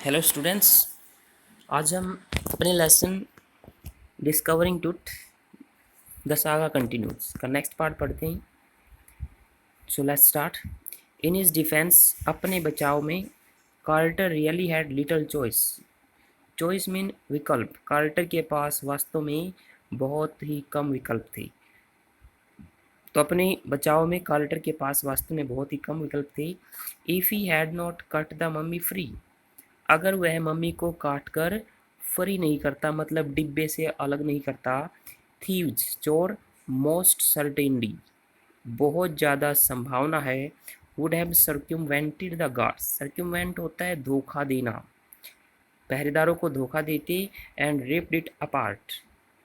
Hello students, आज हम अपने lesson discovering Tut the saga continues का नेक्स्ट पार्ट पढ़ते हैं। So let's start. In his defence, अपने बचाव में, Carter really had little choice. Choice mean विकल्प। कार्टर के पास वास्तव में बहुत ही कम विकल्प थे। तो अपने बचाव में कार्टर के पास वास्तव में बहुत ही कम विकल्प थे। If he had not cut the mummy free, अगर वह मम्मी को काट कर फ्री नहीं करता, मतलब डिब्बे से अलग नहीं करता, थीव्स चोर, मोस्ट सर्टेनली बहुत ज़्यादा संभावना है, would have circumvented the guards. Circumvent होता है धोखा देना, पहरेदारों को धोखा देते। And ripped it apart,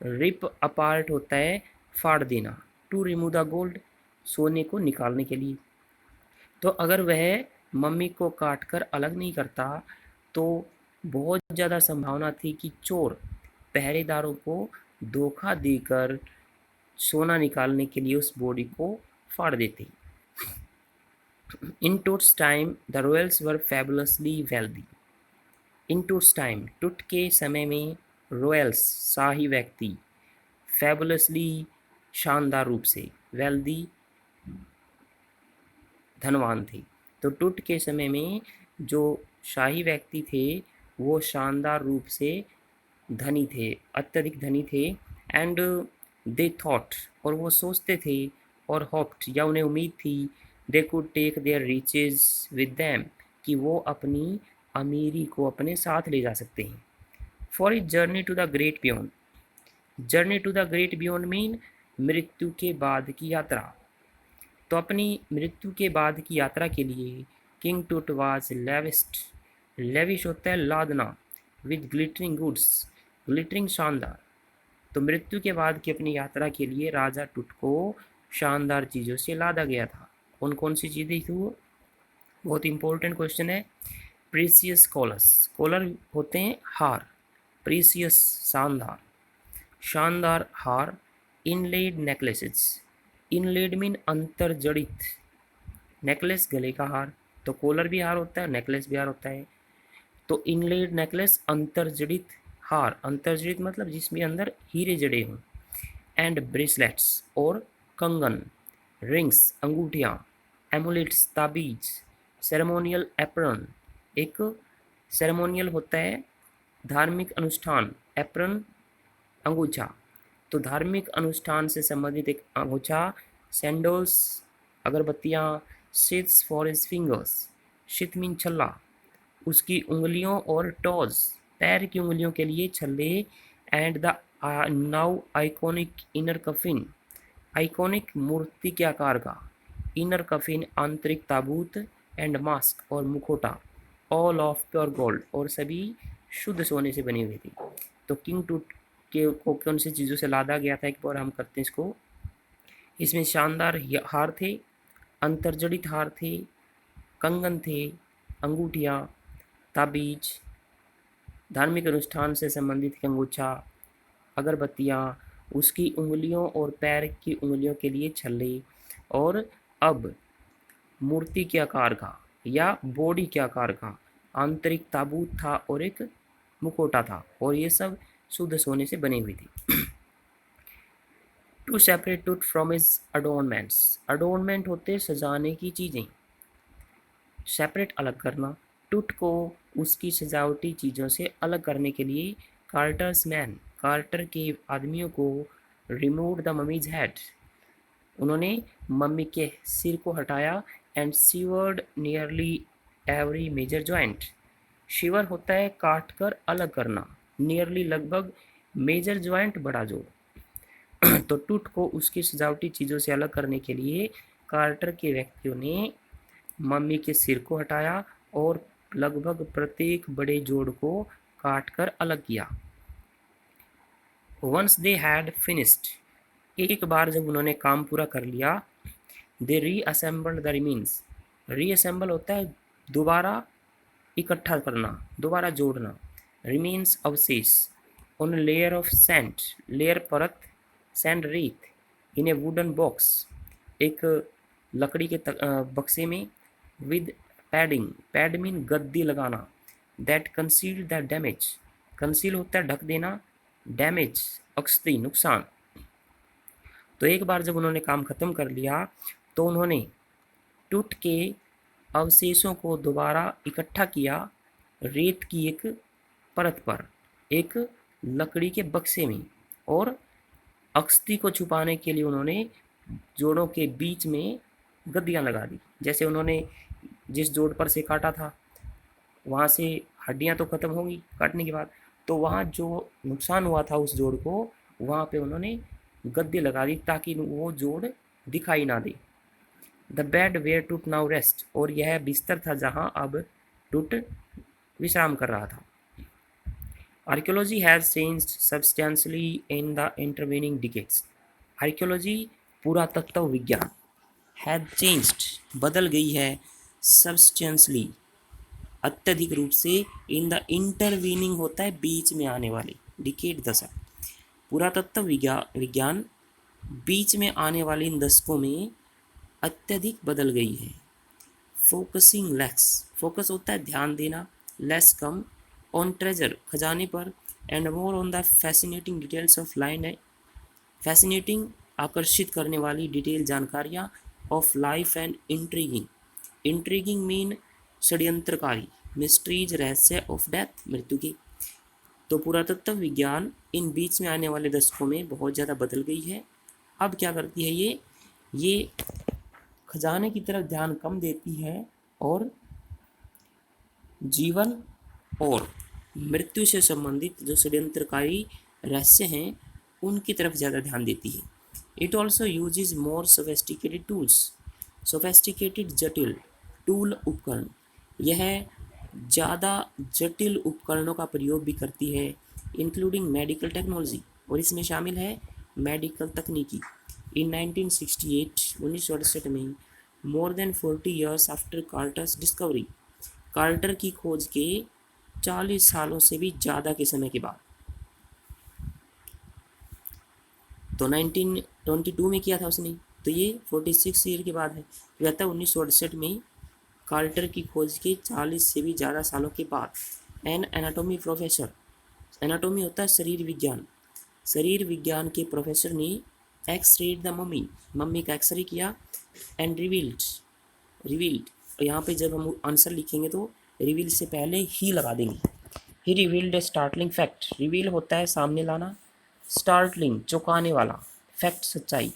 rip apart होता है फाड़ देना। टू रिमूव द गोल्ड, सोने को निकालने के लिए। तो अगर वह मम्मी को काट कर अलग नहीं करता तो बहुत ज़्यादा संभावना थी कि चोर पहरेदारों को धोखा देकर सोना निकालने के लिए उस बॉडी को फाड़ देते। In Tut's time the royals were fabulously wealthy. In Tut's time, Tut के समय में, रॉयल्स शाही व्यक्ति, फैबुलसली शानदार रूप से, वेल्दी धनवान थे। तो टूट के समय में जो शाही व्यक्ति थे वो शानदार रूप से धनी थे, अत्यधिक धनी थे। एंड दे थॉट, और वो सोचते थे, और होप्ड या उन्हें उम्मीद थी, they could take their riches with them, कि वो अपनी अमीरी को अपने साथ ले जा सकते हैं। For it journey to the great beyond, journey to the great beyond mean मृत्यु के बाद की यात्रा। तो अपनी मृत्यु के बाद की यात्रा के लिए किंग टूट वाज लेविस्ट, लेविश होता है लादना, विद ग्लिटरिंग गुड्स, ग्लिटरिंग शानदार। तो मृत्यु के बाद की अपनी यात्रा के लिए राजा टूट को शानदार चीज़ों से लादा गया था। कौन कौन सी चीज़ें थी वो, बहुत इंपॉर्टेंट क्वेश्चन है। प्रीसियस कॉलर्स, कॉलर होते हैं हार, प्रीसियस शानदार, शानदार हार। इनलेड नेकलेसेस, इनलेड मीन अंतर जड़ित, नेकलेस गले का हार। तो कॉलर भी हार होता है, नेकलेस भी हार होता है। तो इनलेड नेकलेस अंतर जड़ित हार, अंतर जड़ित मतलब जिसमें अंदर हीरे जड़े हों। एंड ब्रेसलेट्स, और कंगन, रिंग्स अंगूठियाँ, एमुलेट्स ताबीज, सेरेमोनियल एप्रन, एक सेरेमोनियल होता है धार्मिक अनुष्ठान, एप्रन अंगूछा, तो धार्मिक अनुष्ठान से संबंधित एक अंगूछा। सैंडल्स अगरबत्तियाँ, sheets for his fingers, sheet mean छल्ला, उसकी उंगलियों, और टॉज पैर की उंगलियों के लिए छल्ले। And the now iconic inner coffin, iconic मूर्ति के आकार का, इनर कफिन आंतरिक ताबूत, एंड मास्क और मुखोटा, ऑल ऑफ प्योर गोल्ड, और सभी शुद्ध सोने से बनी हुई थी। तो किंग टूट के को कौन सी चीज़ों से लादा गया था, एक बार हम करते हैं इसको। इसमें शानदार हार थे, अंतर्जड़ित हार थे, कंगन थे, अंगूठियाँ, ताबीज, धार्मिक अनुष्ठान से संबंधित अंगूछा, अगरबत्तियाँ, उसकी उंगलियों और पैर की उंगलियों के लिए छल्ले, और अब मूर्ति के आकार का या बॉडी के आकार का आंतरिक ताबूत था, और एक मुखौटा था, और ये सब शुद्ध सोने से बनी हुई थी। टू सेपरेट टूट फ्रॉम इज अडोनमेंट्स, अडोनमेंट होते सजाने की चीज़ें, सेपरेट अलग करना। टूट को उसकी सजावटी चीज़ों से अलग करने के लिए कार्टर्स मैन, कार्टर के आदमियों को, रिमूव द ममीज हेड, उन्होंने मम्मी के सिर को हटाया। And severed nearly every major joint, sever होता है काट कर अलग करना, नियरली लगभग, मेजर जॉइंट बड़ा जोड़। तो टूट को उसकी सजावटी चीज़ों से अलग करने के लिए कार्टर के व्यक्तियों ने मम्मी के सिर को हटाया और लगभग प्रत्येक बड़े जोड़ को काट कर अलग किया। वंस दे हैड फिनिश्ड, एक बार जब उन्होंने काम पूरा कर लिया, दे रीअसेंबल्ड द रिमीन्स, रीअसेंबल होता है दोबारा इकट्ठा करना, दोबारा जोड़ना। रिमीन्स अवशेष, on layer of sand, layer परत, सैंड रेत, इन ए वुडन बॉक्स, एक लकड़ी के बक्से में, विद पैडिंग, पैड मीन गद्दी लगाना, that concealed the damage, conceal होता है ढक देना, डैमेज अक्षति नुकसान। तो एक बार जब उन्होंने काम खत्म कर लिया तो उन्होंने टूट के अवशेषों को दोबारा इकट्ठा किया रेत की एक परत पर, एक लकड़ी के बक्से में, और अक्षति को छुपाने के लिए उन्होंने जोड़ों के बीच में गद्दियाँ लगा दी। जैसे उन्होंने जिस जोड़ पर से काटा था वहाँ से हड्डियाँ तो खत्म होंगी काटने के बाद, तो वहाँ जो नुकसान हुआ था उस जोड़ को, वहाँ पे उन्होंने गद्दे लगा दी ताकि वो जोड़ दिखाई ना दे। द बेड वेयर टूट नाउ रेस्ट, और यह बिस्तर था जहाँ अब टूट विश्राम कर रहा था। Archaeology has changed substantially in the intervening decades, archaeology पुरातत्व विज्ञान हैज चेंज्ड बदल गई है सब्सटेंशियली अत्यधिक रूप से, इन द इंटरवीनिंग होता है बीच में आने वाले, डिकेड दशक, पुरातत्व विज्ञान बीच में आने वाले इन दशकों में अत्यधिक बदल गई है। फोकसिंग लेस, फोकस होता है ध्यान देना, लेस कम, ऑन ट्रेजर खजाने पर, and more on the fascinating details of line है, फैसिनेटिंग आकर्षित करने वाली डिटेल जानकारियाँ, of life and intriguing, intriguing mean षड्यंत्रकारी, मिस्ट्रीज रहस्य, ऑफ डेथ मृत्यु की। तो पुरातत्व विज्ञान इन बीच में आने वाले दशकों में बहुत ज़्यादा बदल गई है। अब क्या करती है ये खजाने की तरफ ध्यान कम देती है और जीवन और मृत्यु से संबंधित जो षड्यंत्रकारी रहस्य हैं उनकी तरफ ज़्यादा ध्यान देती है। It also uses more sophisticated tools, sophisticated जटिल टूल उपकरण, यह ज़्यादा जटिल उपकरणों का प्रयोग भी करती है, इंक्लूडिंग मेडिकल टेक्नोलॉजी, और इसमें शामिल है मेडिकल तकनीकी। इन 1968 में, more than 40 years after कार्टर्स discovery, quarter की खोज के 40 सालों से भी ज़्यादा के समय के बाद, तो 1922 में किया था उसने, तो ये 46 ईयर के बाद है, तो कहता है 1968 में कार्टर की खोज के 40 से भी ज़्यादा सालों के बाद। एन एनाटॉमी प्रोफेसर, एनाटॉमी होता है शरीर विज्ञान, शरीर विज्ञान के प्रोफेसर ने एक्स-रेड द मम्मी, मम्मी का एक्सरे किया, एंड रिवील्ड, यहाँ पे जब हम आंसर लिखेंगे तो रिवील से पहले ही लगा देंगे। ही रिवील्ड ए स्टार्टलिंग फैक्ट, रिवील होता है सामने लाना, स्टार्टलिंग चौंकाने वाला, फैक्ट सच्चाई।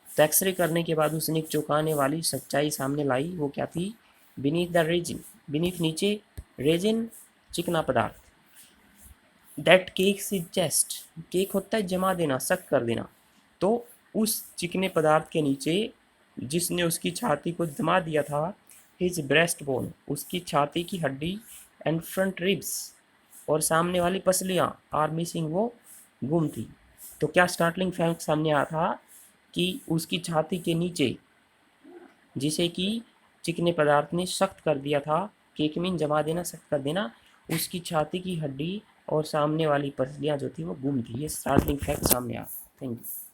तो एक्सरे करने के बाद उसने एक चौंकाने वाली सच्चाई सामने लाई, वो क्या थी? बीनीथ द रेजिन, बीनीथ नीचे, रेजिन चिकना पदार्थ, that cakes is chest, cake होता है जमा देना, सख्त कर देना, तो उस चिकने पदार्थ के नीचे जिसने उसकी छाती को जमा दिया था, हिज ब्रेस्ट बोन, उसकी छाती की हड्डी, एंड फ्रंट रिब्स, और सामने वाली पसलियाँ, आर मिसिंग, वो गुम थी। तो क्या स्टार्टलिंग फैक्ट सामने आया था कि उसकी छाती के नीचे जिसे कि चिकने पदार्थ ने सख्त कर दिया था, केक मीन जमा देना, सख्त कर देना, उसकी छाती की हड्डी और सामने वाली पसलियाँ जो थी वो गुम थी। ये स्टार्टलिंग फैक्ट सामने आया। Thank you.